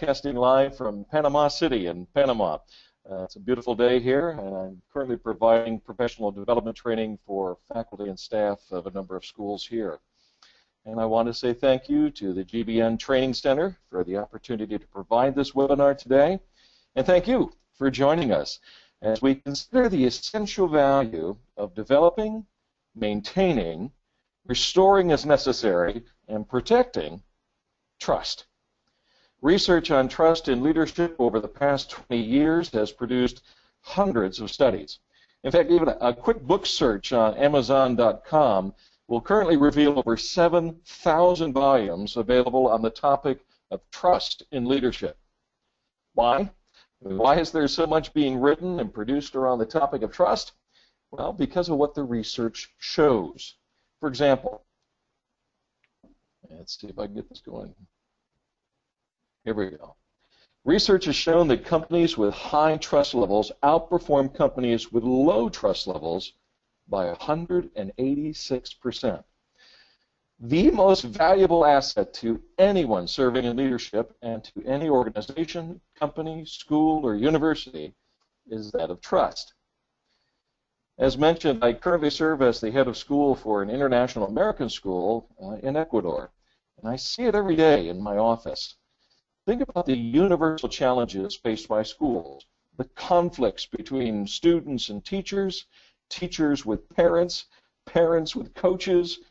broadcasting live from Panama City in Panama. It's a beautiful day here, and I'm currently providing professional development training for faculty and staff of a number of schools here. And I want to say thank you to the GBN Training Center for the opportunity to provide this webinar today, and thank you for joining us as we consider the essential value of developing, maintaining, restoring as necessary, and protecting trust. Research on trust in leadership over the past 20 years has produced hundreds of studies. In fact, even a quick book search on Amazon.com will currently reveal over 7,000 volumes available on the topic of trust in leadership. Why? Why is there so much being written and produced around the topic of trust? Well, because of what the research shows. For example, let's see if I can get this going. Here we go. Research has shown that companies with high trust levels outperform companies with low trust levels by 186%. The most valuable asset to anyone serving in leadership and to any organization, company, school, or university is that of trust. As mentioned, I currently serve as the head of school for an international American school in Ecuador, and I see it every day in my office. Think about the universal challenges faced by schools, the conflicts between students and teachers, teachers with parents, parents with coaches,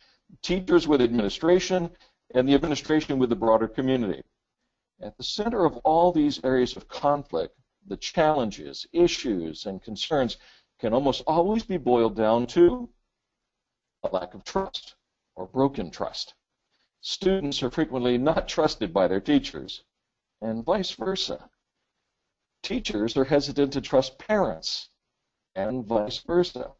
teachers with administration, and the administration with the broader community. At the center of all these areas of conflict, the challenges, issues, and concerns can almost always be boiled down to a lack of trust or broken trust. Students are frequently not trusted by their teachers, and vice versa. Teachers are hesitant to trust parents, and vice versa.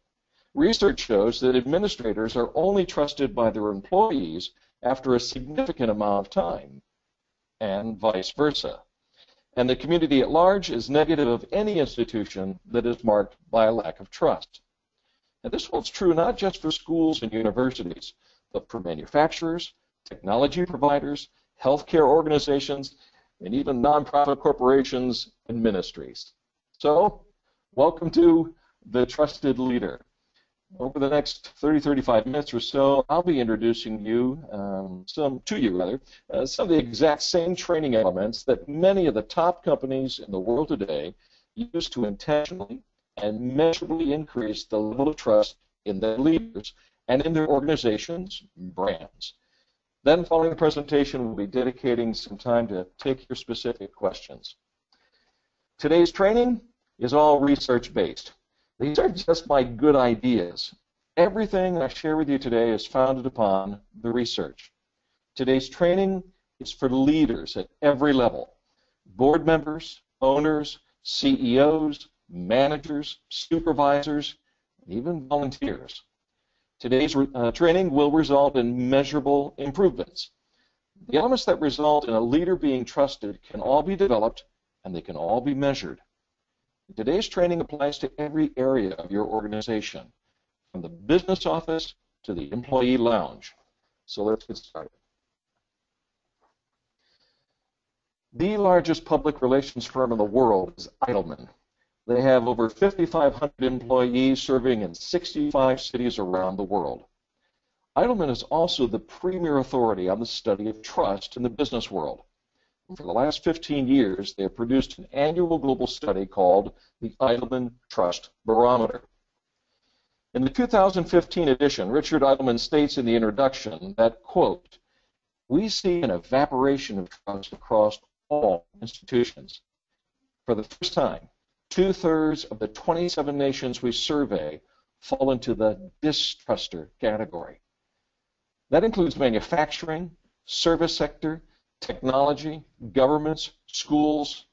Research shows that administrators are only trusted by their employees after a significant amount of time, and vice versa. And the community at large is negative of any institution that is marked by a lack of trust. And this holds true not just for schools and universities, but for manufacturers, technology providers, healthcare organizations, and even nonprofit corporations and ministries. So, welcome to The Trusted Leader. Over the next 30-35 minutes or so, I'll be introducing some of the exact same training elements that many of the top companies in the world today use to intentionally and measurably increase the level of trust in their leaders and in their organizations' brands. Then, following the presentation, we'll be dedicating some time to take your specific questions. Today's training is all research-based. These are just my good ideas. Everything I share with you today is founded upon the research. Today's training is for leaders at every level: board members, owners, CEOs, managers, supervisors, and even volunteers. Today's training will result in measurable improvements. The elements that result in a leader being trusted can all be developed, and they can all be measured. Today's training applies to every area of your organization, from the business office to the employee lounge. So let's get started. The largest public relations firm in the world is Edelman. They have over 5,500 employees serving in 65 cities around the world. Edelman is also the premier authority on the study of trust in the business world. For the last 15 years, they have produced an annual global study called the Edelman Trust Barometer. In the 2015 edition, Richard Edelman states in the introduction that, quote, "We see an evaporation of trust across all institutions. For the first time, 2/3 of the 27 nations we survey fall into the distruster category. That includes manufacturing, service sector, technology, governments, schools,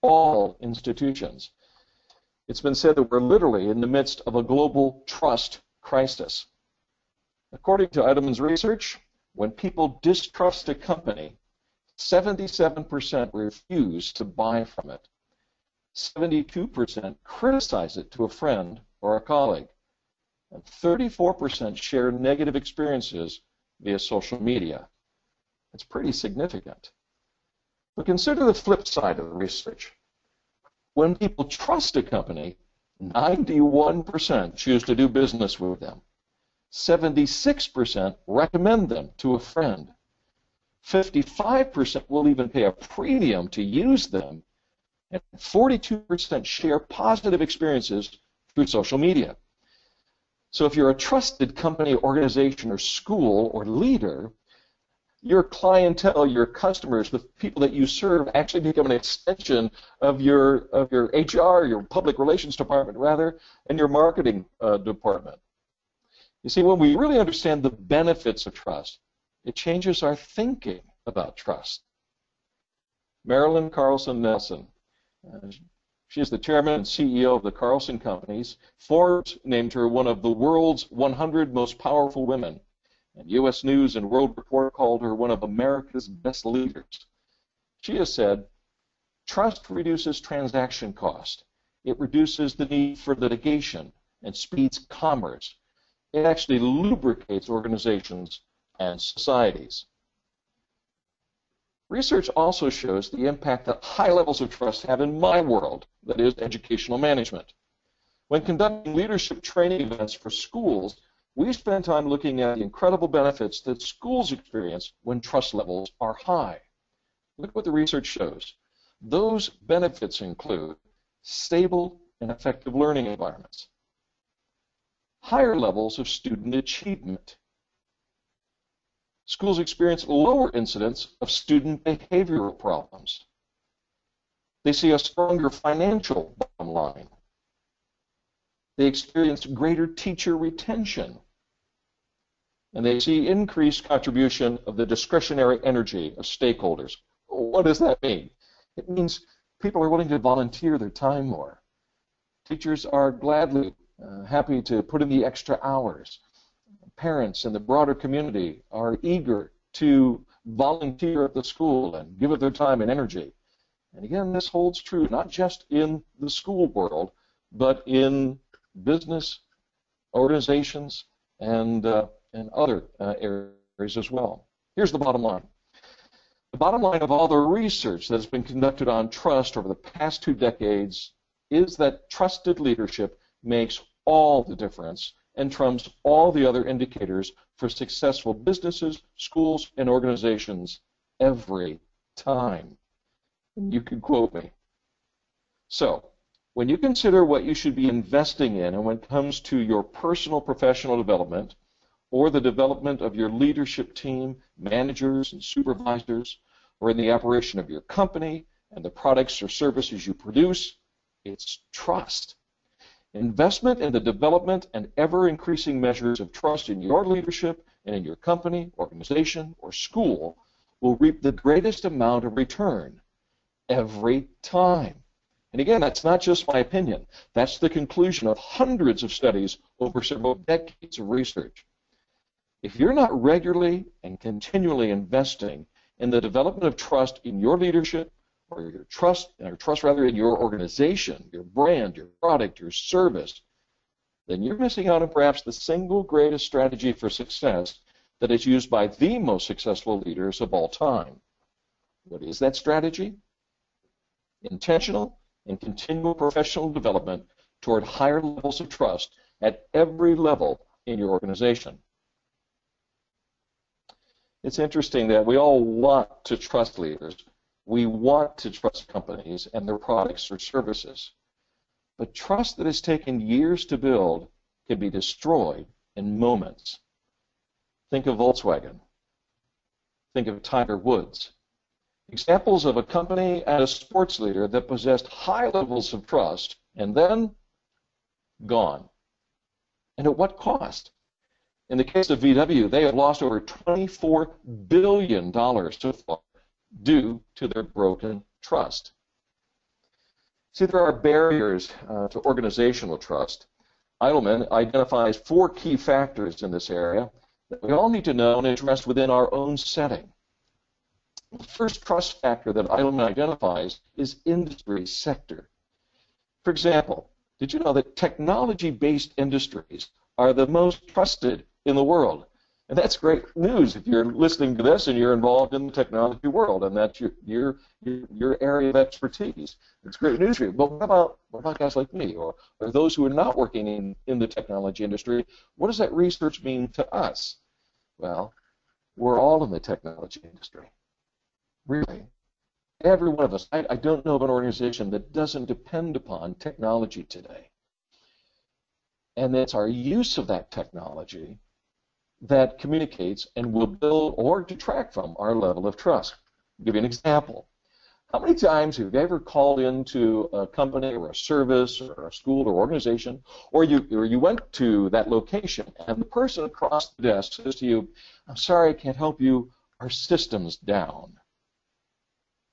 all institutions. It's been said that we're literally in the midst of a global trust crisis. According to Edelman's research, when people distrust a company, 77% refuse to buy from it. 72% criticize it to a friend or a colleague. And 34% share negative experiences via social media. It's pretty significant. But consider the flip side of the research. When people trust a company, 91% choose to do business with them. 76% recommend them to a friend. 55% will even pay a premium to use them. And 42% share positive experiences through social media. So if you're a trusted company, organization, or school or leader, your clientele, your customers, the people that you serve actually become an extension of your HR, your public relations department rather, and your marketing department. You see, when we really understand the benefits of trust, it changes our thinking about trust. Marilyn Carlson Nelson. She is the chairman and CEO of the Carlson Companies. Forbes named her one of the world's 100 most powerful women, and U.S. News and World Report called her one of America's best leaders. She has said, trust reduces transaction cost. It reduces the need for litigation and speeds commerce. It actually lubricates organizations and societies. Research also shows the impact that high levels of trust have in my world, that is, educational management. When conducting leadership training events for schools, we spend time looking at the incredible benefits that schools experience when trust levels are high. Look what the research shows. Those benefits include stable and effective learning environments, higher levels of student achievement. Schools experience lower incidence of student behavioral problems. They see a stronger financial bottom line. They experience greater teacher retention. And they see increased contribution of the discretionary energy of stakeholders. What does that mean? It means people are willing to volunteer their time more. Teachers are gladly happy to put in the extra hours. Parents and the broader community are eager to volunteer at the school and give it their time and energy. And again, this holds true not just in the school world, but in business, organizations, and other areas as well. Here's the bottom line. The bottom line of all the research that has been conducted on trust over the past 2 decades is that trusted leadership makes all the difference and trumps all the other indicators for successful businesses, schools, and organizations every time. And you can quote me. So, when you consider what you should be investing in and when it comes to your personal professional development or the development of your leadership team, managers and supervisors, or in the operation of your company and the products or services you produce, it's trust. Investment in the development and ever-increasing measures of trust in your leadership and in your company, organization, or school will reap the greatest amount of return every time. And again, that's not just my opinion. That's the conclusion of hundreds of studies over several decades of research. If you're not regularly and continually investing in the development of trust in your leadership, or your trust in your organization, your brand, your product, your service, then you're missing out on perhaps the single greatest strategy for success that is used by the most successful leaders of all time. What is that strategy? Intentional and continual professional development toward higher levels of trust at every level in your organization. It's interesting that we all want to trust leaders. We want to trust companies and their products or services. But trust that has taken years to build can be destroyed in moments. Think of Volkswagen. Think of Tiger Woods. Examples of a company and a sports leader that possessed high levels of trust and then gone. And at what cost? In the case of VW, they have lost over $24 billion so far due to their broken trust. See, there are barriers to organizational trust. Edelman identifies 4 key factors in this area that we all need to know and address within our own setting. The first trust factor that Edelman identifies is industry sector. For example, did you know that technology-based industries are the most trusted in the world? And that's great news if you're listening to this and you're involved in the technology world and that's your area of expertise. It's great news for you. But what about guys like me or those who are not working in the technology industry? What does that research mean to us? Well, we're all in the technology industry. Really. Every one of us. I don't know of an organization that doesn't depend upon technology today. And it's our use of that technology that communicates and will build or detract from our level of trust. I'll give you an example. How many times have you ever called into a company or a service or a school or organization, or you went to that location and the person across the desk says to you, "I'm sorry, I can't help you, our system's down."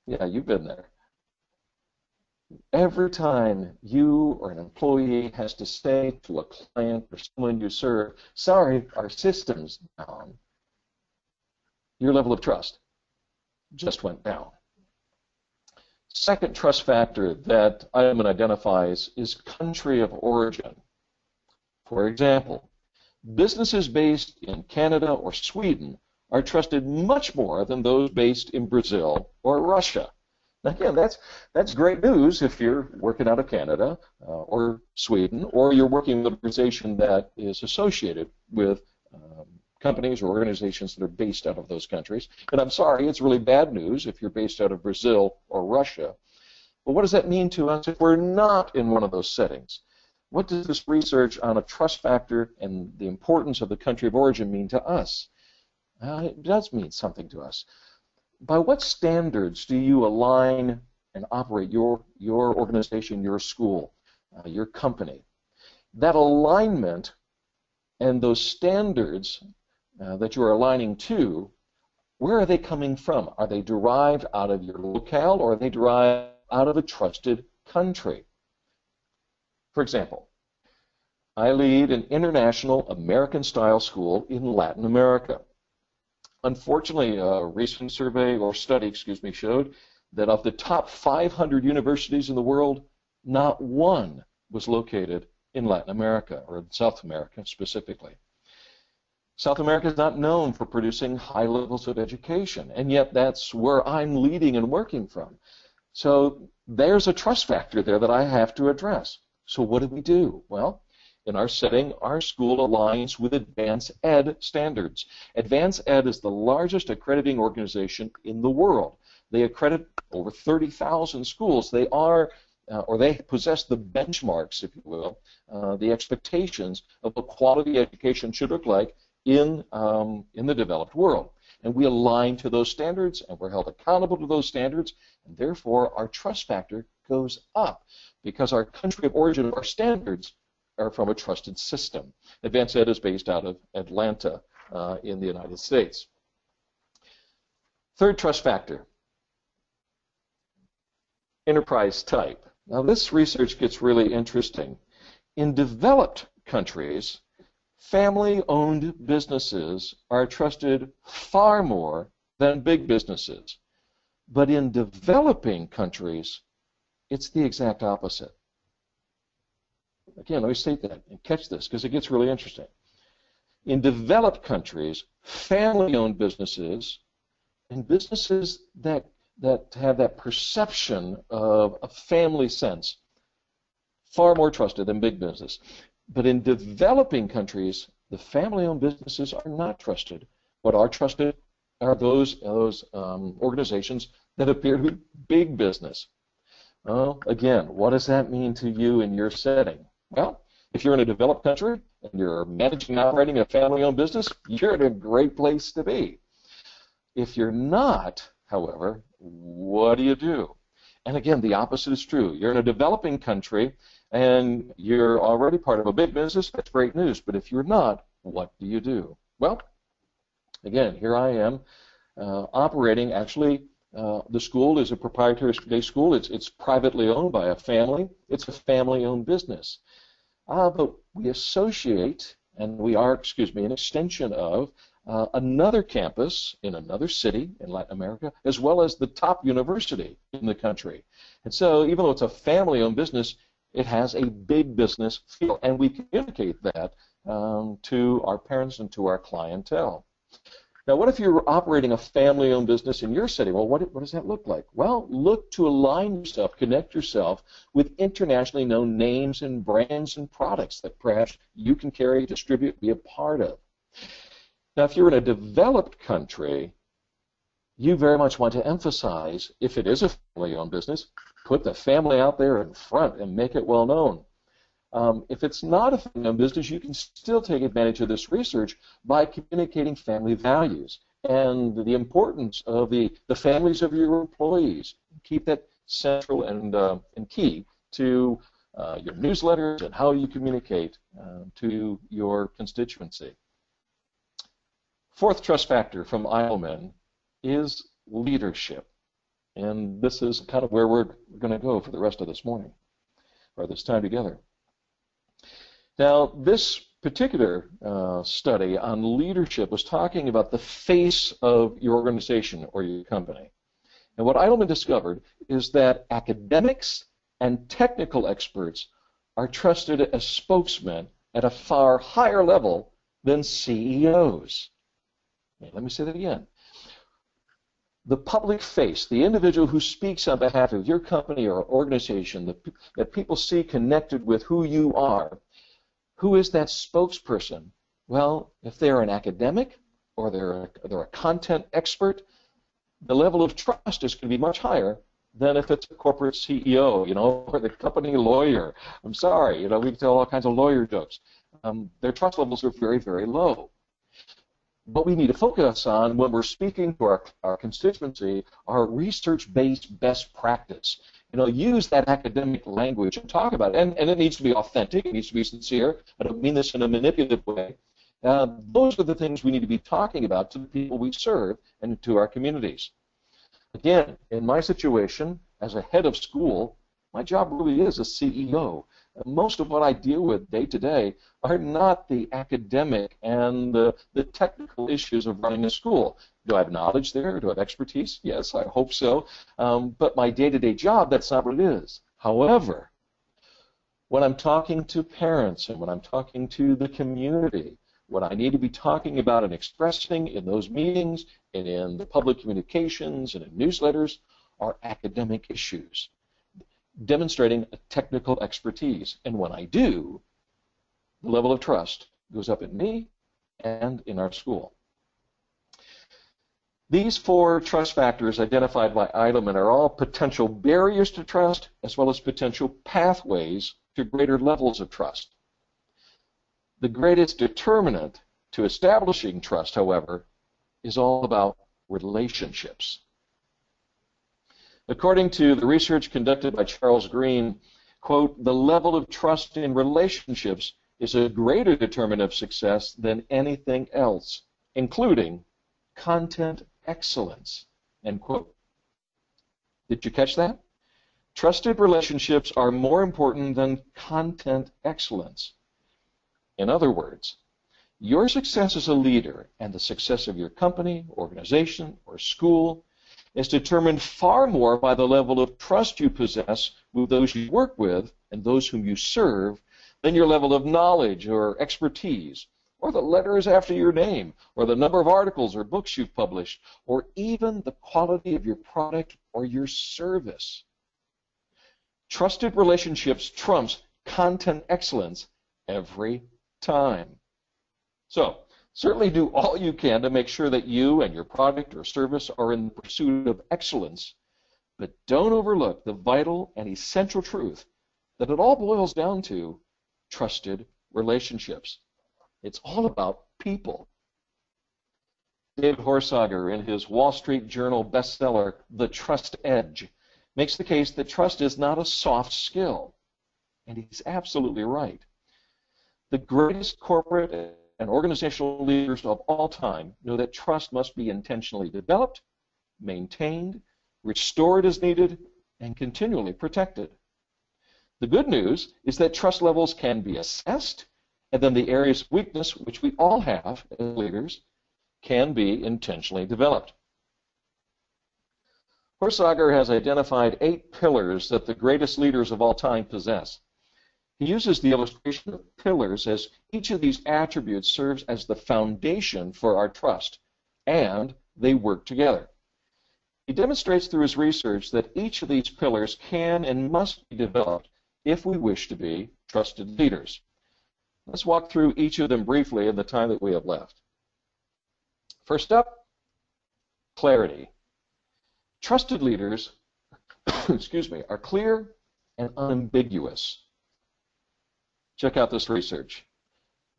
Yeah, you've been there. Every time you or an employee has to say to a client or someone you serve, "Sorry, our system's down," your level of trust just went down. Second trust factor that Eidelman identifies is country of origin. For example, businesses based in Canada or Sweden are trusted much more than those based in Brazil or Russia. Now, again, that's great news if you're working out of Canada or Sweden, or you're working with an organization that is associated with companies or organizations that are based out of those countries. And I'm sorry, it's really bad news if you're based out of Brazil or Russia. But what does that mean to us if we're not in one of those settings? What does this research on a trust factor and the importance of the country of origin mean to us? It does mean something to us. By what standards do you align and operate your organization, your school, your company? That alignment and those standards that you're aligning to, where are they coming from? Are they derived out of your locale, or are they derived out of a trusted country? For example, I lead an international American-style school in Latin America. Unfortunately, a recent survey or study, showed that of the top 500 universities in the world, not one was located in Latin America, or in South America specifically. South America is not known for producing high levels of education, and yet that's where I'm leading and working from. So there's a trust factor there that I have to address. So what do we do? Well, in our setting, our school aligns with Advanced Ed standards. Advanced Ed is the largest accrediting organization in the world. They accredit over 30,000 schools. They are, or they possess the benchmarks, if you will, the expectations of what quality education should look like in the developed world. And we align to those standards, and we're held accountable to those standards, and therefore our trust factor goes up because our country of origin, our standards, are from a trusted system. Advanced Ed is based out of Atlanta in the United States. Third trust factor, enterprise type. Now this research gets really interesting. In developed countries, family-owned businesses are trusted far more than big businesses. But in developing countries, it's the exact opposite. Again, let me state that and catch this because it gets really interesting. In developed countries, family-owned businesses and businesses that have that perception of a family sense, far more trusted than big business. But in developing countries, the family-owned businesses are not trusted. What are trusted are those organizations that appear to be big business. Well, again, what does that mean to you in your setting? Well, if you're in a developed country and you're managing and operating a family-owned business, you're in a great place to be. If you're not, however, what do you do? And again, the opposite is true. You're in a developing country and you're already part of a big business, that's great news. But if you're not, what do you do? Well, again, here I am operating. Actually, the school is a proprietary school. It's privately owned by a family. It's a family-owned business. But we associate, and we are, an extension of another campus in another city in Latin America, as well as the top university in the country. And so even though it's a family-owned business, it has a big business feel, and we communicate that to our parents and to our clientele. Now, what if you're operating a family-owned business in your city? Well, what does that look like? Well, look to align yourself, connect yourself with internationally known names and brands and products that perhaps you can carry, distribute, be a part of. Now, if you're in a developed country, you very much want to emphasize, if it is a family-owned business, put the family out there in front and make it well known. If it's not a family-owned business, you can still take advantage of this research by communicating family values and the importance of the families of your employees. Keep that central and key to your newsletters and how you communicate to your constituency. Fourth trust factor from Eilman is leadership. And this is kind of where we're going to go for the rest of this morning, or this time together. Now, this particular study on leadership was talking about the face of your organization or your company. And what Eilman discovered is that academics and technical experts are trusted as spokesmen at a far higher level than CEOs. Let me say that again. The public face, the individual who speaks on behalf of your company or organization, that people see connected with who you are, who is that spokesperson? Well, if they're an academic or they're a content expert, the level of trust is going to be much higher than if it's a corporate CEO, or the company lawyer. I'm sorry, we tell all kinds of lawyer jokes. Their trust levels are very, very low. What we need to focus on when we're speaking to our constituency are research-based best practice. Use that academic language and talk about it. And it needs to be authentic. It needs to be sincere. I don't mean this in a manipulative way. Those are the things we need to be talking about to the people we serve and to our communities. Again, in my situation, as a head of school, my job really is a CEO. Most of what I deal with day to day are not the academic and the technical issues of running a school. Do I have knowledge there? Do I have expertise? Yes, I hope so. But my day-to-day job, that's not what it is. However, when I'm talking to parents and when I'm talking to the community, what I need to be talking about and expressing in those meetings and in the public communications and in newsletters are academic issues, demonstrating a technical expertise. And when I do, the level of trust goes up in me and in our school. These four trust factors identified by Eilman are all potential barriers to trust as well as potential pathways to greater levels of trust. The greatest determinant to establishing trust, however, is all about relationships. According to the research conducted by Charles Green, quote, the level of trust in relationships is a greater determinant of success than anything else, including content excellence, end quote. Did you catch that? Trusted relationships are more important than content excellence. In other words, your success as a leader and the success of your company, organization, or school is determined far more by the level of trust you possess with those you work with and those whom you serve than your level of knowledge or expertise, or the letters after your name, or the number of articles or books you've published, or even the quality of your product or your service. Trusted relationships trumps content excellence every time. So, certainly do all you can to make sure that you and your product or service are in the pursuit of excellence, but don't overlook the vital and essential truth that it all boils down to trusted relationships. It's all about people. David Horsager, in his Wall Street Journal bestseller, The Trust Edge, makes the case that trust is not a soft skill. And he's absolutely right. The greatest corporate and organizational leaders of all time know that trust must be intentionally developed, maintained, restored as needed, and continually protected. The good news is that trust levels can be assessed, and then the areas of weakness, which we all have as leaders, can be intentionally developed. Horsager has identified 8 pillars that the greatest leaders of all time possess. He uses the illustration of pillars as each of these attributes serves as the foundation for our trust, and they work together. He demonstrates through his research that each of these pillars can and must be developed if we wish to be trusted leaders. Let's walk through each of them briefly in the time that we have left. First up, clarity. Trusted leaders are clear and unambiguous. Check out this research.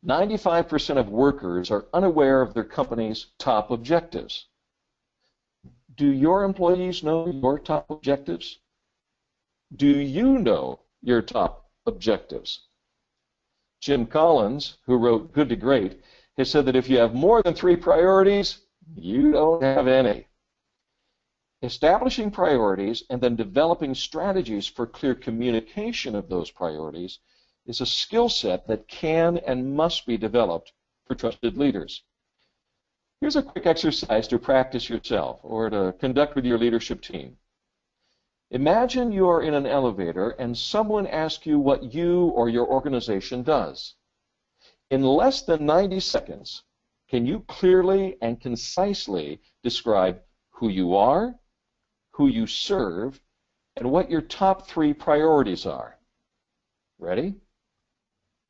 95% of workers are unaware of their company's top objectives. Do your employees know your top objectives? Do you know your top objectives? Jim Collins, who wrote Good to Great, has said that if you have more than 3 priorities, you don't have any. Establishing priorities and then developing strategies for clear communication of those priorities is a skill set that can and must be developed for trusted leaders. Here's a quick exercise to practice yourself or to conduct with your leadership team. Imagine you are in an elevator and someone asks you what you or your organization does. In less than 90 seconds, can you clearly and concisely describe who you are, who you serve, and what your top 3 priorities are? Ready?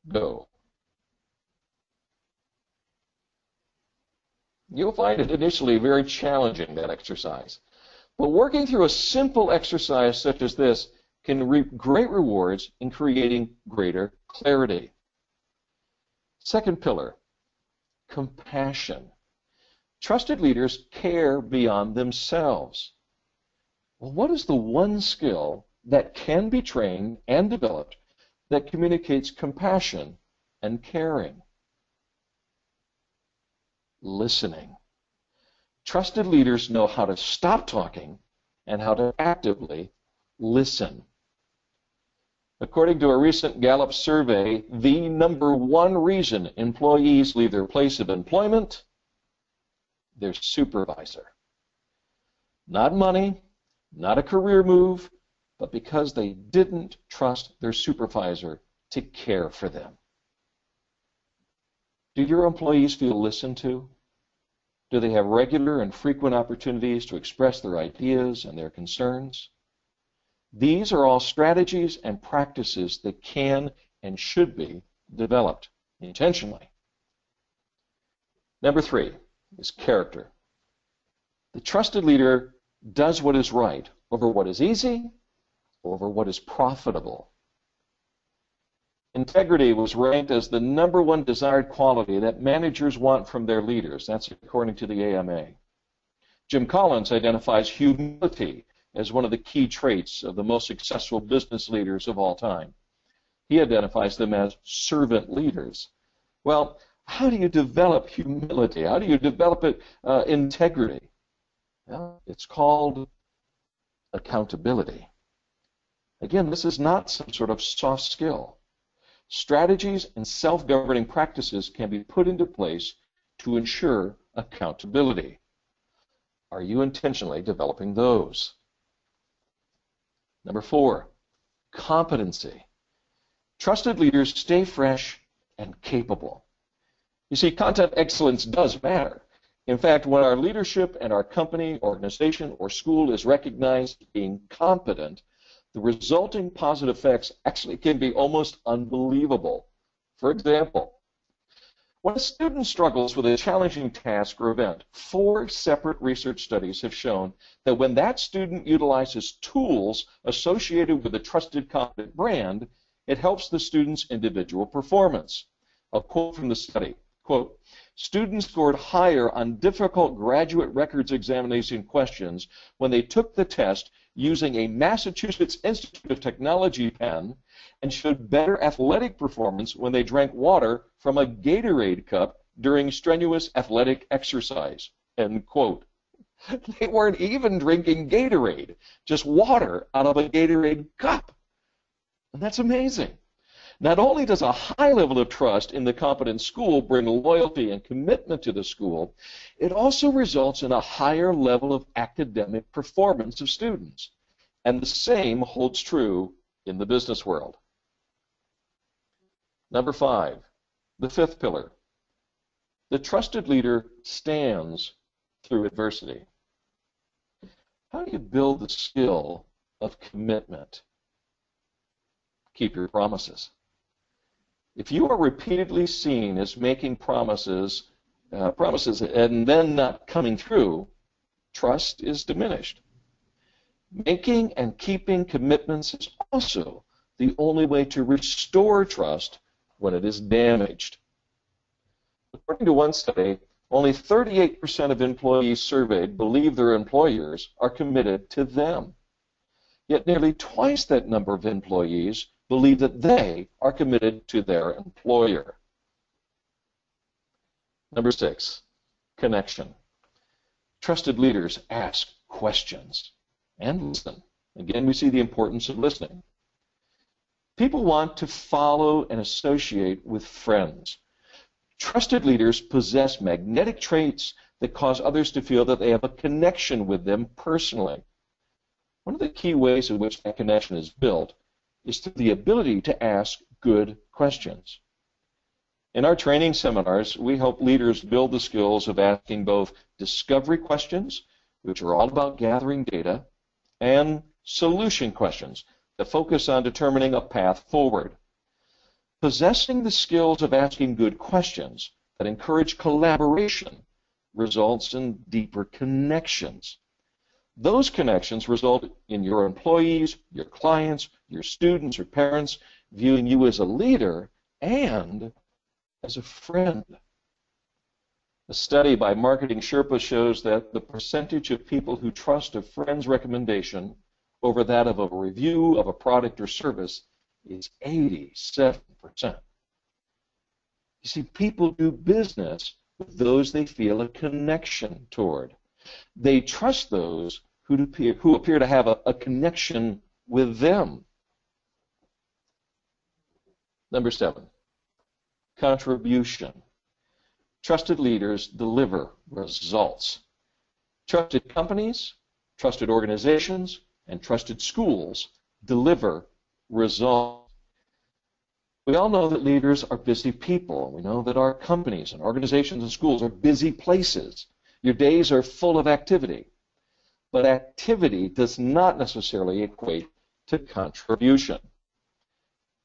Go. You'll find it initially very challenging, that exercise. But working through a simple exercise such as this can reap great rewards in creating greater clarity. Second pillar, compassion. Trusted leaders care beyond themselves. Well, what is the one skill that can be trained and developed that communicates compassion and caring? Listening. Trusted leaders know how to stop talking and how to actively listen. According to a recent Gallup survey, the number 1 reason employees leave their place of employment, their supervisor. Not money, not a career move, but because they didn't trust their supervisor to care for them. Do your employees feel listened to? Do they have regular and frequent opportunities to express their ideas and their concerns? These are all strategies and practices that can and should be developed intentionally. Number 3 is character. The trusted leader does what is right over what is easy, over what is profitable. Integrity was ranked as the number 1 desired quality that managers want from their leaders. That's according to the AMA. Jim Collins identifies humility as one of the key traits of the most successful business leaders of all time. He identifies them as servant leaders. Well, how do you develop humility? How do you develop integrity? Well, it's called accountability. Again, this is not some sort of soft skill. Strategies and self-governing practices can be put into place to ensure accountability. Are you intentionally developing those? Number 4, competency. Trusted leaders stay fresh and capable. You see, content excellence does matter. In fact, when our leadership and our company, organization, or school is recognized as being competent, the resulting positive effects actually can be almost unbelievable. For example, when a student struggles with a challenging task or event, 4 separate research studies have shown that when that student utilizes tools associated with a trusted, competent brand, it helps the student's individual performance. A quote from the study, quote, "Students scored higher on difficult graduate records examination questions when they took the test using a Massachusetts Institute of Technology pen and showed better athletic performance when they drank water from a Gatorade cup during strenuous athletic exercise." End quote. They weren't even drinking Gatorade, just water out of a Gatorade cup. And that's amazing. Not only does a high level of trust in the competent school bring loyalty and commitment to the school, it also results in a higher level of academic performance of students. And the same holds true in the business world. Number 5, the 5th pillar. The trusted leader stands through adversity. How do you build the skill of commitment? Keep your promises. If you are repeatedly seen as making promises and then not coming through, trust is diminished. Making and keeping commitments is also the only way to restore trust when it is damaged. According to one study, only 38% of employees surveyed believe their employers are committed to them. Yet nearly twice that number of employees believe that they are committed to their employer. Number 6, connection. Trusted leaders ask questions and listen. Again, we see the importance of listening. People want to follow and associate with friends. Trusted leaders possess magnetic traits that cause others to feel that they have a connection with them personally. One of the key ways in which that connection is built is through the ability to ask good questions. In our training seminars, we help leaders build the skills of asking both discovery questions, which are all about gathering data, and solution questions that focus on determining a path forward. Possessing the skills of asking good questions that encourage collaboration results in deeper connections. Those connections result in your employees, your clients, your students, or parents viewing you as a leader and as a friend. A study by Marketing Sherpa shows that the percentage of people who trust a friend's recommendation over that of a review of a product or service is 87%. You see, people do business with those they feel a connection toward. They trust those who appear to have a connection with them. Number 7, contribution. Trusted leaders deliver results. Trusted companies, trusted organizations, and trusted schools deliver results. We all know that leaders are busy people. We know that our companies and organizations and schools are busy places. Your days are full of activity. But activity does not necessarily equate to contribution.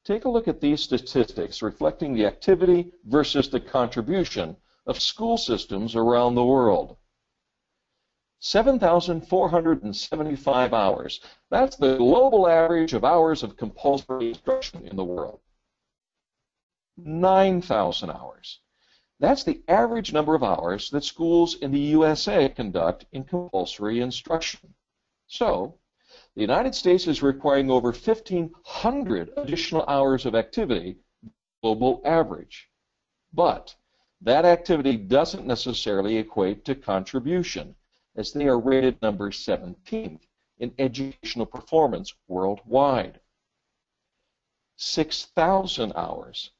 Take a look at these statistics reflecting the activity versus the contribution of school systems around the world. 7,475 hours. That's the global average of hours of compulsory instruction in the world. 9,000 hours. That's the average number of hours that schools in the USA conduct in compulsory instruction. So, the United States is requiring over 1,500 additional hours of activity, global average. But that activity doesn't necessarily equate to contribution, as they are rated number 17th in educational performance worldwide. 6,000 hours.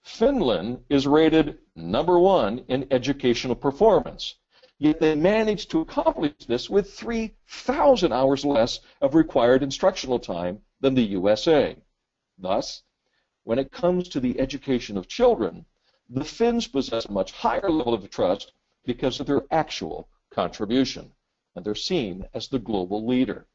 Finland is rated number 1 in educational performance, yet they managed to accomplish this with 3,000 hours less of required instructional time than the USA. Thus, when it comes to the education of children, the Finns possess a much higher level of trust because of their actual contribution, and they're seen as the global leader.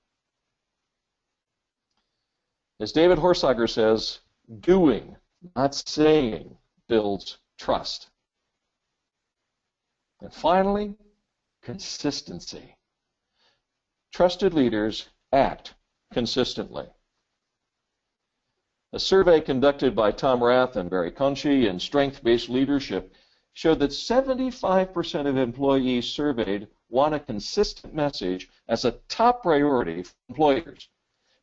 As David Horsager says, doing, not saying, builds trust. And finally, consistency. Trusted leaders act consistently. A survey conducted by Tom Rath and Barry Conchie in Strength-Based Leadership showed that 75% of employees surveyed want a consistent message as a top priority for employers.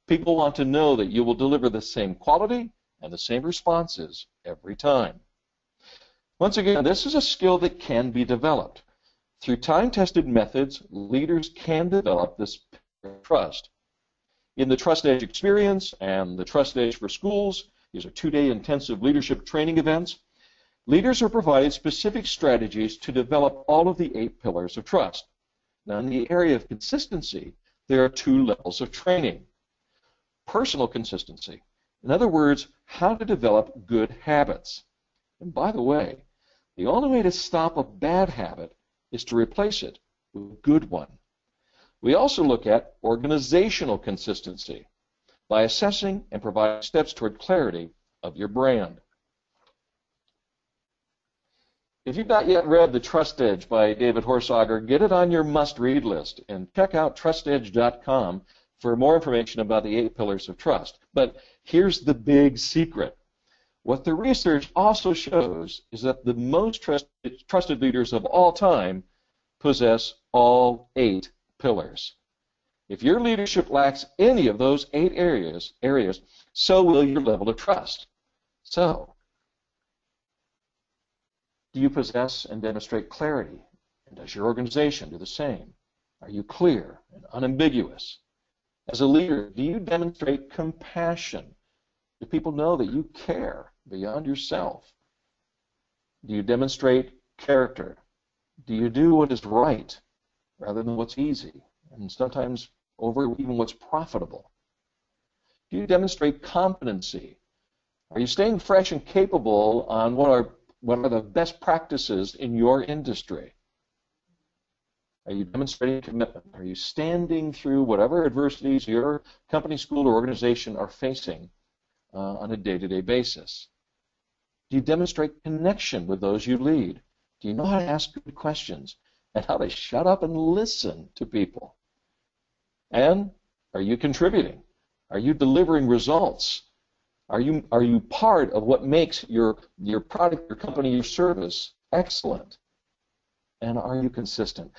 People want to know that you will deliver the same quality and the same responses every time. Once again, this is a skill that can be developed. Through time-tested methods, leaders can develop this trust. In the Trust Edge experience and the Trust Edge for Schools, these are 2-day intensive leadership training events, leaders are provided specific strategies to develop all of the 8 pillars of trust. Now, in the area of consistency, there are 2 levels of training. Personal consistency In other words, how to develop good habits. And by the way, the only way to stop a bad habit is to replace it with a good one. We also look at organizational consistency by assessing and providing steps toward clarity of your brand. If you've not yet read The Trust Edge by David Horsager, get it on your must-read list and check out trustedge.com for more information about the 8 pillars of trust. But here's the big secret. What the research also shows is that the most trusted leaders of all time possess all 8 pillars. If your leadership lacks any of those 8 areas, so will your level of trust. So, do you possess and demonstrate clarity? And does your organization do the same? Are you clear and unambiguous? As a leader, do you demonstrate compassion? Do people know that you care beyond yourself? Do you demonstrate character? Do you do what is right rather than what's easy, and sometimes over even what's profitable? Do you demonstrate competency? Are you staying fresh and capable on what are the best practices in your industry? Are you demonstrating commitment? Are you standing through whatever adversities your company, school, or organization are facing on a day-to-day basis? Do you demonstrate connection with those you lead? Do you know how to ask good questions and how to shut up and listen to people? And are you contributing? Are you delivering results? Are you part of what makes your product, your company, your service excellent? And are you consistent?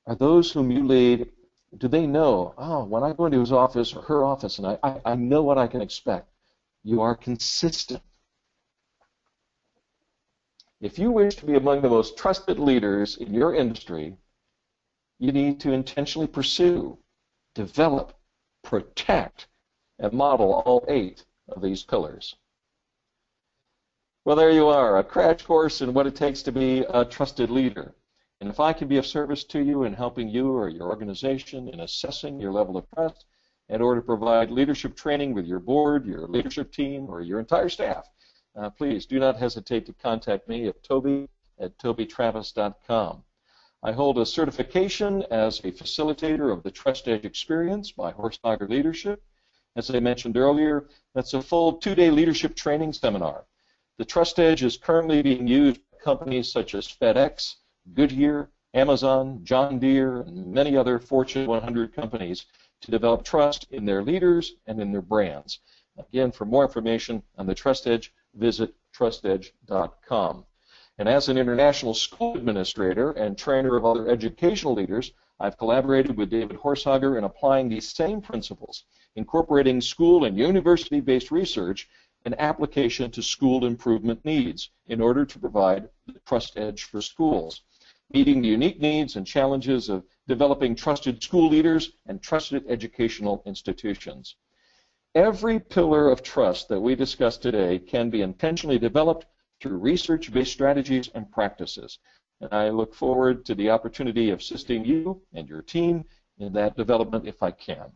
Are those whom you lead, do they know, oh, when I go into his office or her office and I know what I can expect? You are consistent. If you wish to be among the most trusted leaders in your industry, you need to intentionally pursue, develop, protect, and model all 8 of these pillars. Well, there you are, a crash course in what it takes to be a trusted leader. And if I can be of service to you in helping you or your organization in assessing your level of trust in order to provide leadership training with your board, your leadership team, or your entire staff, please do not hesitate to contact me at toby@tobytravis.com. I hold a certification as a facilitator of the Trust Edge experience by Horsager Leadership. As I mentioned earlier, that's a full 2-day leadership training seminar. The Trust Edge is currently being used by companies such as FedEx, Goodyear, Amazon, John Deere, and many other Fortune 100 companies to develop trust in their leaders and in their brands. Again, for more information on the Trust Edge, visit trustedge.com. And as an international school administrator and trainer of other educational leaders, I've collaborated with David Horsager in applying these same principles, incorporating school and university-based research and application to school improvement needs in order to provide the Trust Edge for schools, meeting the unique needs and challenges of developing trusted school leaders and trusted educational institutions. Every pillar of trust that we discussed today can be intentionally developed through research-based strategies and practices. And I look forward to the opportunity of assisting you and your team in that development if I can.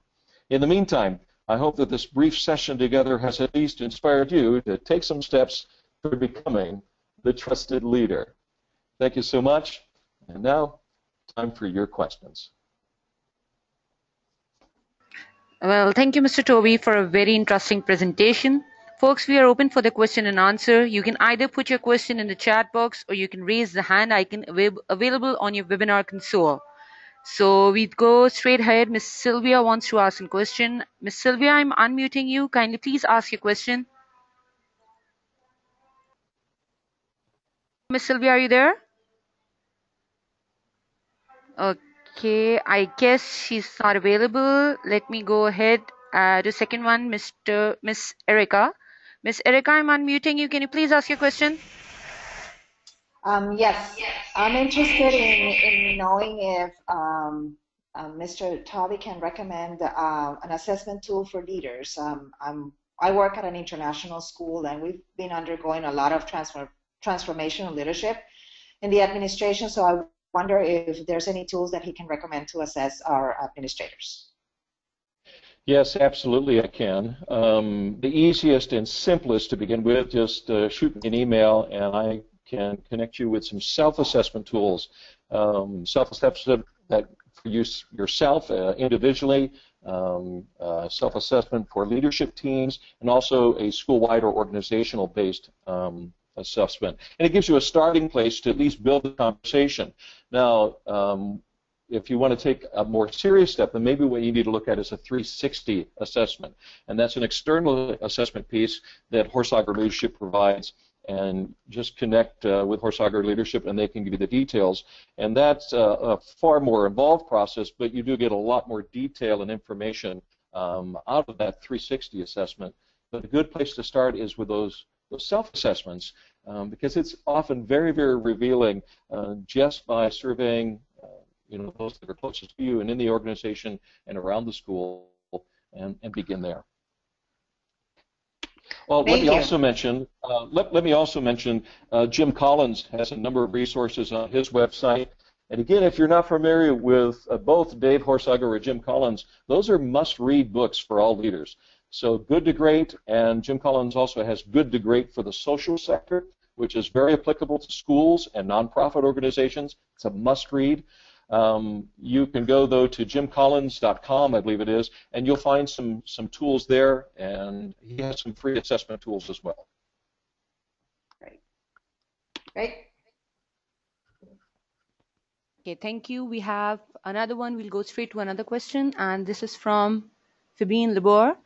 In the meantime, I hope that this brief session together has at least inspired you to take some steps toward becoming the trusted leader. Thank you so much. And now, time for your questions. Well, thank you, Mr. Toby, for a very interesting presentation. Folks, we are open for the question and answer. You can either put your question in the chat box or you can raise the hand icon available on your webinar console. So we go straight ahead. Miss Sylvia wants to ask a question. Miss Sylvia, I'm unmuting you. Kindly please ask your question. Miss Sylvia, are you there? Okay, I guess she's not available. Let me go ahead to second one, Miss Erica. Miss Erica, I'm unmuting you. Can you please ask your question? Yes, I'm interested in knowing if Mr. Toby can recommend an assessment tool for leaders. I work at an international school, and we've been undergoing a lot of transformational leadership in the administration, so I wonder if there's any tools that he can recommend to assess our administrators. Yes, absolutely I can. The easiest and simplest to begin with, just shoot me an email and I can connect you with some self-assessment tools. Self-assessment that for use yourself individually, self-assessment for leadership teams, and also a school-wide or organizational-based assessment. And it gives you a starting place to at least build a conversation. Now, if you want to take a more serious step, then maybe what you need to look at is a 360 assessment. And that's an external assessment piece that Horsager Leadership provides. And just connect with Horsager Leadership and they can give you the details. And that's a far more involved process, but you do get a lot more detail and information out of that 360 assessment. But a good place to start is with those self-assessments because it's often very, very revealing just by surveying those that are closest to you and in the organization and around the school, and begin there. Well, let me also mention. Let me also mention. Jim Collins has a number of resources on his website. And again, if you're not familiar with both Dave Horsager or Jim Collins, those are must-read books for all leaders. So Good to Great, and Jim Collins also has Good to Great for the social sector, which is very applicable to schools and nonprofit organizations. It's a must-read. You can go, though, to jimcollins.com, I believe it is, and you'll find some tools there, and he has some free assessment tools as well. Great. Great. Okay, thank you. We have another one. We'll go straight to another question, and this is from Fabien Lebor.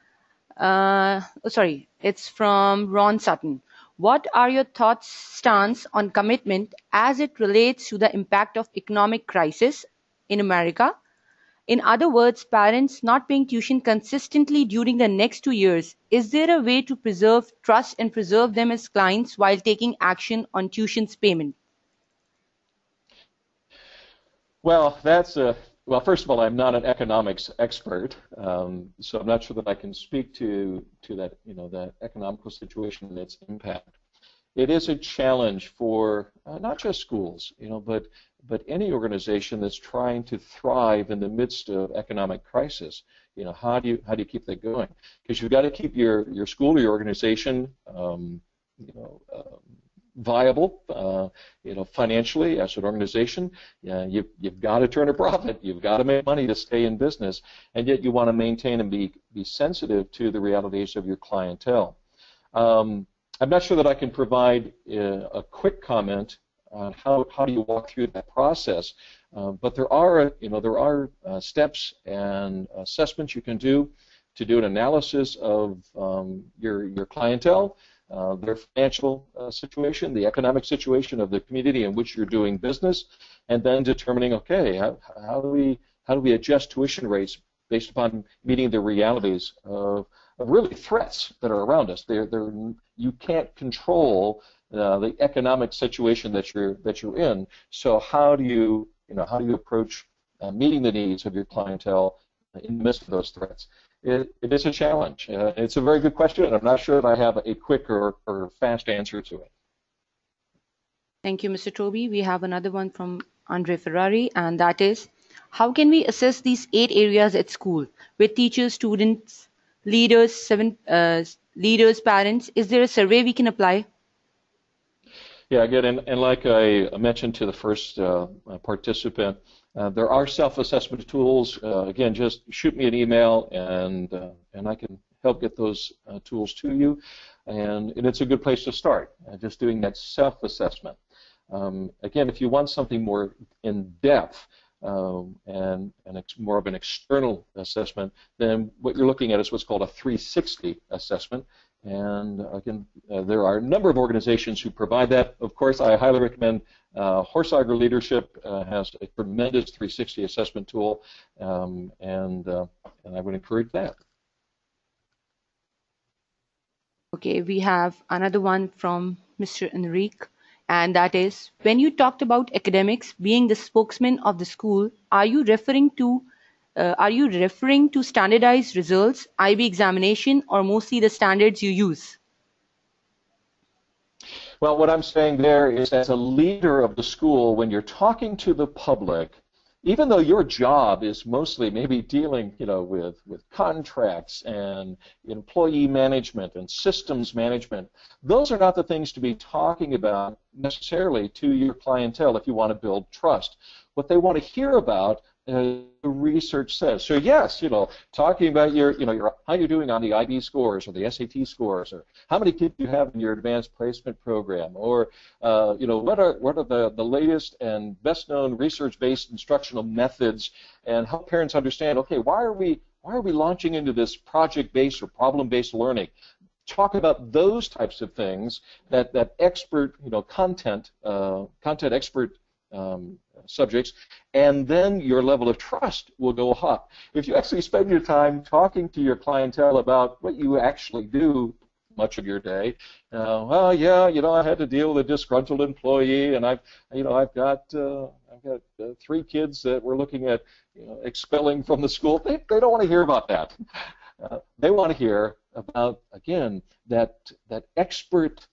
It's from Ron Sutton. What are your thoughts, stance on commitment as it relates to the impact of economic crisis in America? In other words, parents not paying tuition consistently during the next 2 years. Is there a way to preserve trust and preserve them as clients while taking action on tuition's payment? Well, well, first of all, I'm not an economics expert, so I'm not sure that I can speak to that, that economical situation and its impact. It is a challenge for not just schools, but any organization that's trying to thrive in the midst of economic crisis. How do you keep that going? Because you've got to keep your school or your organization, viable, financially as an organization. You've got to turn a profit. You've got to make money to stay in business, and yet you want to maintain and be sensitive to the realities of your clientele. I'm not sure that I can provide a quick comment on how do you walk through that process, but there are steps and assessments you can do to do an analysis of your clientele. Their financial situation, the economic situation of the community in which you're doing business, and then determining, okay, how do we adjust tuition rates based upon meeting the realities of really threats that are around us. You can't control the economic situation that you're in. So how do you approach meeting the needs of your clientele in the midst of those threats? It is a challenge. It's a very good question, and I'm not sure that I have a quick or fast answer to it. Thank you, Mr. Toby. We have another one from Andre Ferrari, and that is, how can we assess these 8 areas at school with teachers, students, leaders, leaders, parents? Is there a survey we can apply? Yeah, again, and like I mentioned to the first participant, there are self-assessment tools. Again, just shoot me an email, and I can help get those tools to you. And it's a good place to start, just doing that self-assessment. Again, if you want something more in-depth and more of an external assessment, then what you're looking at is what's called a 360 assessment. And again, there are a number of organizations who provide that. Of course, I highly recommend Horsager Leadership has a tremendous 360 assessment tool, and I would encourage that. Okay, we have another one from Mr. Enrique, and that is, when you talked about academics being the spokesman of the school, are you referring to standardized results, IB examination, or mostly the standards you use? Well, what I'm saying there is, as a leader of the school, when you're talking to the public, even though your job is mostly maybe dealing, with contracts and employee management and systems management, those are not the things to be talking about necessarily to your clientele if you want to build trust. What they want to hear about, the research says. So yes, talking about how you're doing on the IB scores or the SAT scores, or how many kids you have in your advanced placement program, or what are the latest and best known research-based instructional methods, and help parents understand. Okay, why are we launching into this project-based or problem-based learning? Talk about those types of things that expert content expert subjects, and then your level of trust will go up. If you actually spend your time talking to your clientele about what you actually do much of your day, well, yeah, I had to deal with a disgruntled employee, and I've got 3 kids that we're looking at expelling from the school. They don't want to hear about that. They want to hear about, again, that expert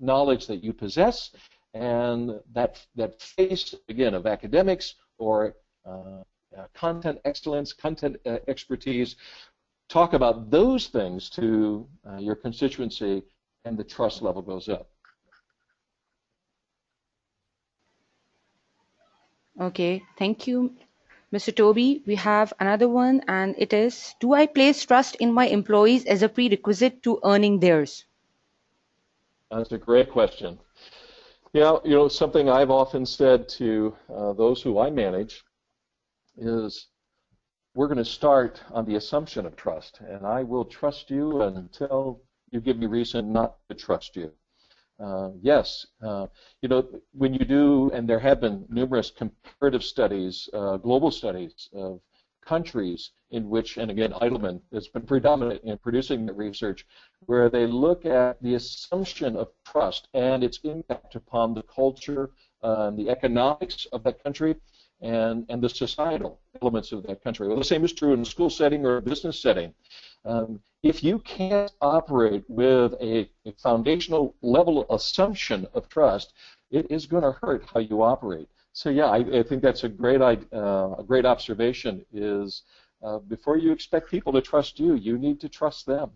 knowledge that you possess, and that face, again, of academics or content excellence, content expertise. Talk about those things to your constituency, and the trust level goes up. Okay, thank you, Mr. Toby. We have another one, and it is, do I place trust in my employees as a prerequisite to earning theirs? That's a great question. Something I've often said to those who I manage is, we're going to start on the assumption of trust, and I will trust you until you give me reason not to trust you. Yes, when you do, and there have been numerous comparative studies, global studies of countries in which, and again, Eidelman has been predominant in producing the research, where they look at the assumption of trust and its impact upon the culture, the economics of that country, and the societal elements of that country. Well, the same is true in a school setting or a business setting. If you can't operate with a foundational level assumption of trust, it is going to hurt how you operate. So yeah, I think that's a great observation. Is before you expect people to trust you, you need to trust them.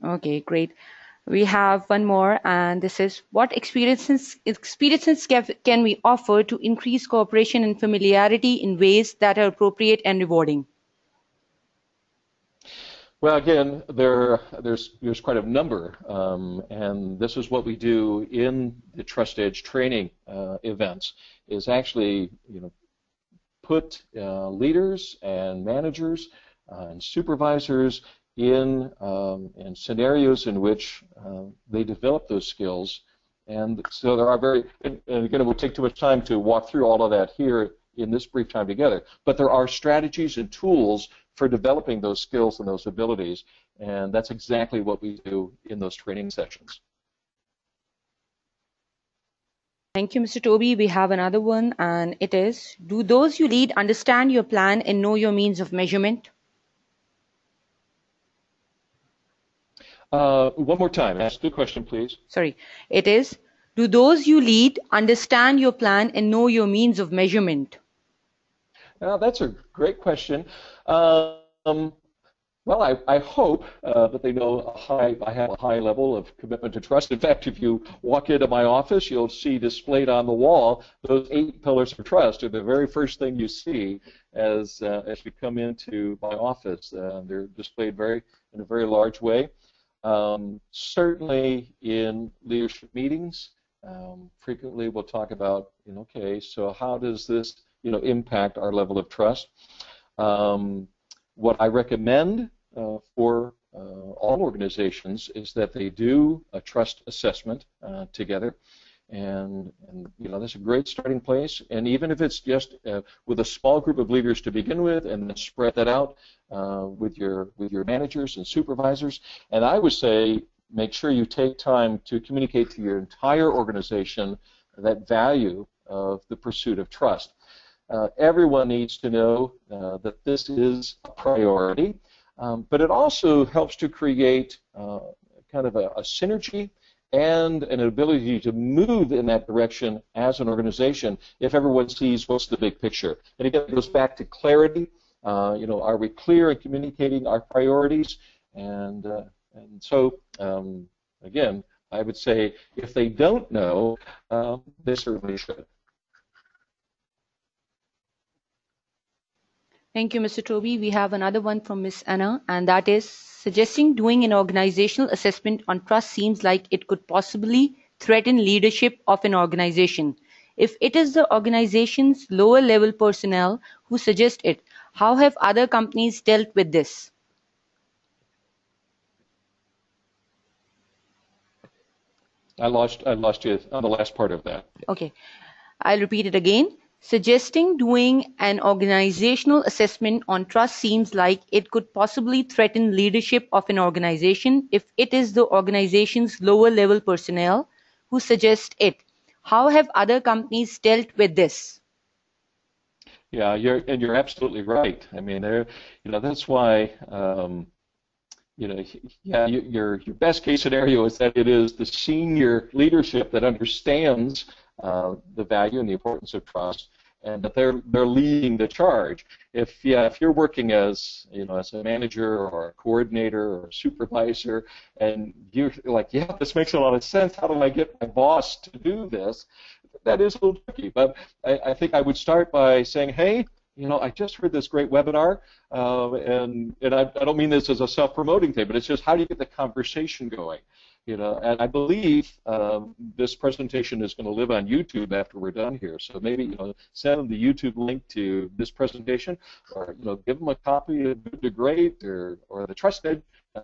Okay, great. We have one more, and this is, what experiences can we offer to increase cooperation and familiarity in ways that are appropriate and rewarding? Well, again, there's quite a number, and this is what we do in the Trust Edge training events. Is actually put leaders and managers and supervisors in scenarios in which they develop those skills, and so there are and again, it would take too much time to walk through all of that here in this brief time together, but there are strategies and tools for developing those skills and those abilities, and that's exactly what we do in those training sessions. Thank you, Mr. Toby. We have another one, and it is, do those you lead understand your plan and know your means of measurement? One more time. Ask the question, please. Sorry. It is, do those you lead understand your plan and know your means of measurement? That's a great question. Well, I hope that they know I have a high level of commitment to trust. In fact, if you walk into my office, you'll see displayed on the wall those 8 pillars of trust are the very first thing you see as you come into my office. They're displayed in a very large way. Certainly in leadership meetings, frequently we'll talk about, okay, so how does this, impact our level of trust? What I recommend for all organizations is that they do a trust assessment together, and that's a great starting place. And even if it's just with a small group of leaders to begin with, and then spread that out with your managers and supervisors. And I would say make sure you take time to communicate to your entire organization that value of the pursuit of trust. Everyone needs to know that this is a priority, but it also helps to create kind of a synergy and an ability to move in that direction as an organization if everyone sees what's the big picture. And again, it goes back to clarity. Are we clear in communicating our priorities? And so, again, I would say if they don't know, they certainly should. Thank you, Mr. Toby. We have another one from Ms. Anna, and that is suggesting doing an organizational assessment on trust seems like it could possibly threaten leadership of an organization. If it is the organization's lower level personnel who suggest it, how have other companies dealt with this? I lost you on the last part of that. Okay, I'll repeat it again. Suggesting doing an organizational assessment on trust seems like it could possibly threaten leadership of an organization if it is the organization's lower level personnel who suggest it. How have other companies dealt with this? Yeah, you're absolutely right. I mean, that's why your best case scenario is that it is the senior leadership that understands the value and the importance of trust, and that they're leading the charge. If you're working as a manager or a coordinator or a supervisor, and you're like, yeah, this makes a lot of sense. How do I get my boss to do this? That is a little tricky. But I think I would start by saying, hey, I just heard this great webinar, and I don't mean this as a self-promoting thing, but it's just how do you get the conversation going? And I believe this presentation is going to live on YouTube after we're done here. So maybe send them the YouTube link to this presentation, or give them a copy of Good to Great or The Trust Edge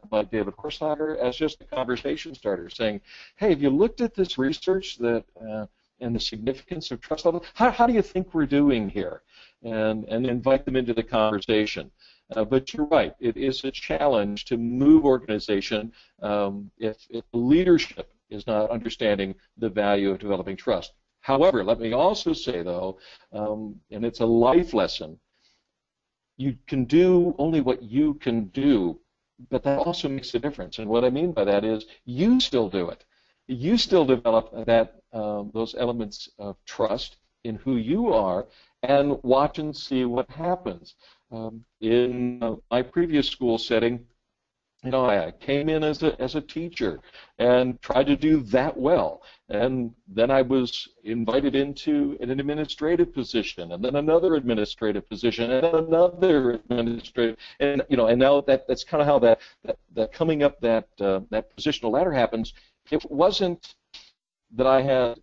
by David Horsager as just a conversation starter, saying, hey, have you looked at this research that and the significance of trust level? How do you think we're doing here? And invite them into the conversation. But you're right, it is a challenge to move organization if leadership is not understanding the value of developing trust. However, let me also say, though, and it's a life lesson, you can do only what you can do, but that also makes a difference. And what I mean by that is you still do it. You still develop those elements of trust in who you are, and watch and see what happens. In my previous school setting, I came in as a teacher and tried to do that well, and then I was invited into an administrative position, and then another administrative position, and then another administrative, and now that's kind of how that coming up that positional ladder happens. It wasn't that I had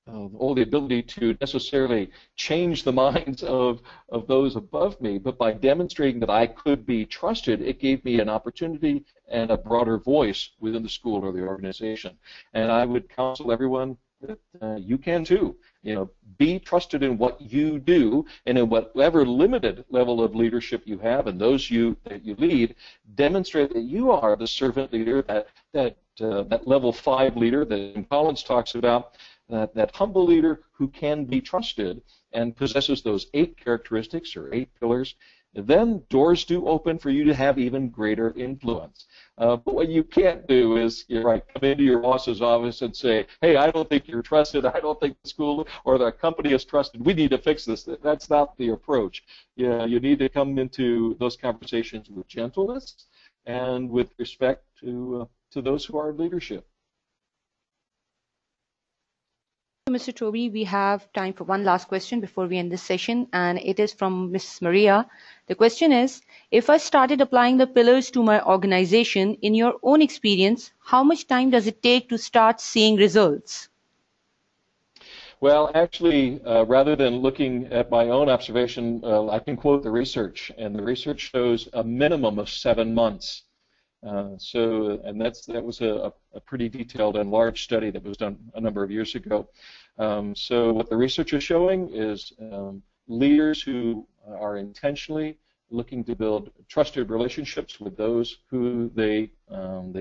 the ability to necessarily change the minds of those above me, but by demonstrating that I could be trusted, it gave me an opportunity and a broader voice within the school or the organization. And I would counsel everyone that you can too. Be trusted in what you do, and in whatever limited level of leadership you have, and those that you lead, demonstrate that you are the servant leader, that level 5 leader that Collins talks about. That humble leader who can be trusted and possesses those 8 characteristics or 8 pillars, then doors do open for you to have even greater influence. But what you can't do is, come into your boss's office and say, hey, I don't think you're trusted, I don't think the school or the company is trusted, we need to fix this. That's not the approach. You need to come into those conversations with gentleness and with respect to those who are in leadership. Mr. Toby, we have time for one last question before we end this session, and it is from Ms. Maria. The question is, if I started applying the pillars to my organization, in your own experience, how much time does it take to start seeing results? Well, actually, rather than looking at my own observation, I can quote the research, and the research shows a minimum of 7 months. That was a pretty detailed and large study that was done a number of years ago. So what the research is showing is leaders who are intentionally looking to build trusted relationships with those who they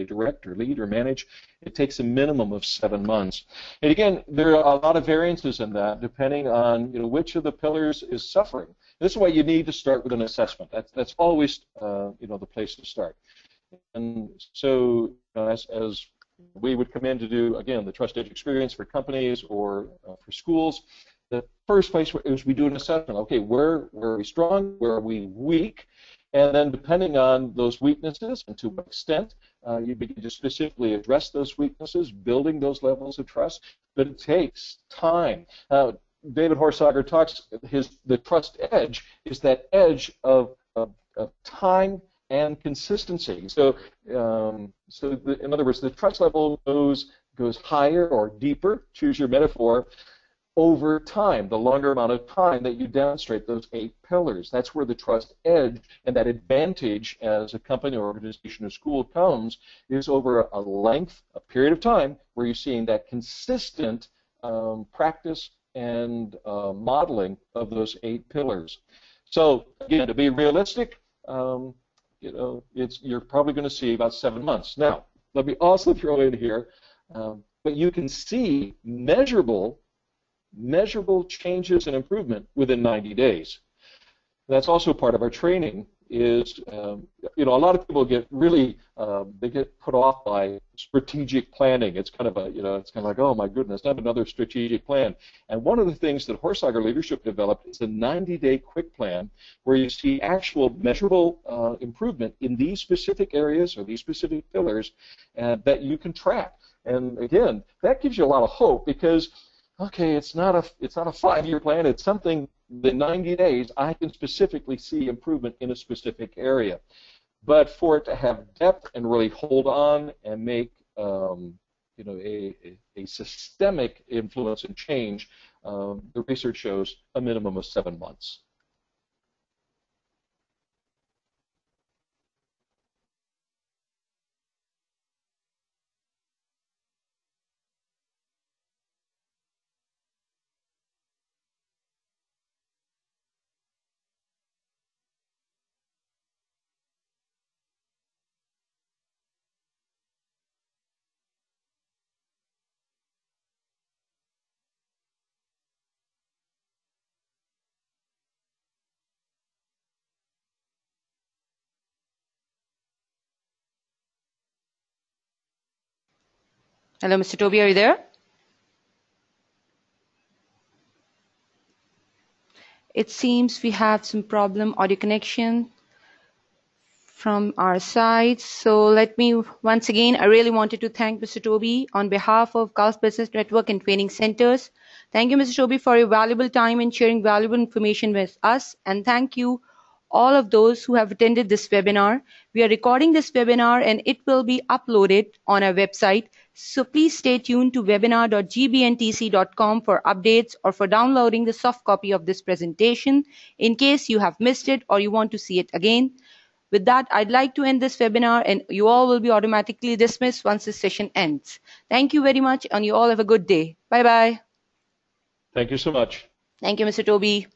direct or lead or manage, it takes a minimum of 7 months. And again, there are a lot of variances in that depending on which of the pillars is suffering. This is why you need to start with an assessment. That's always the place to start. And so, as we would come in to do, again, the Trust Edge experience for companies or for schools. The first place is we do an assessment. Okay, where are we strong? Where are we weak? And then depending on those weaknesses and to what extent, you begin to specifically address those weaknesses, building those levels of trust. But it takes time. David Horsager talks, the trust edge is that edge of time and consistency. So, in other words, the trust level goes higher or deeper, choose your metaphor, over time, the longer amount of time that you demonstrate those 8 pillars. That's where the trust edge and that advantage as a company or organization or school comes, is over a period of time where you're seeing that consistent practice and modeling of those 8 pillars. So again, to be realistic, you're probably going to see about 7 months. Now, let me also throw in here, but you can see measurable changes and improvement within 90 days. That's also part of our training. Is a lot of people get really they get put off by strategic planning. It's kind of like, oh my goodness, not another strategic plan. And one of the things that Horsager Leadership developed is a 90-day quick plan where you see actual measurable improvement in these specific areas or these specific pillars that you can track. And again, that gives you a lot of hope because, okay, it's not a 5-year plan. It's something. The 90 days, I can specifically see improvement in a specific area. But for it to have depth and really hold on and make a systemic influence and change, the research shows a minimum of 7 months. Hello, Mr. Toby, are you there? It seems we have some problem audio connection from our side. So let me, once again, I really wanted to thank Mr. Toby on behalf of Gulf Business Network and Training Centers. Thank you, Mr. Toby, for your valuable time and sharing valuable information with us. And thank you all of those who have attended this webinar. We are recording this webinar and it will be uploaded on our website. So please stay tuned to webinar.gbntc.com for updates or for downloading the soft copy of this presentation in case you have missed it or you want to see it again. With that, I'd like to end this webinar and you all will be automatically dismissed once this session ends. Thank you very much and you all have a good day. Bye-bye. Thank you so much. Thank you, Mr. Toby.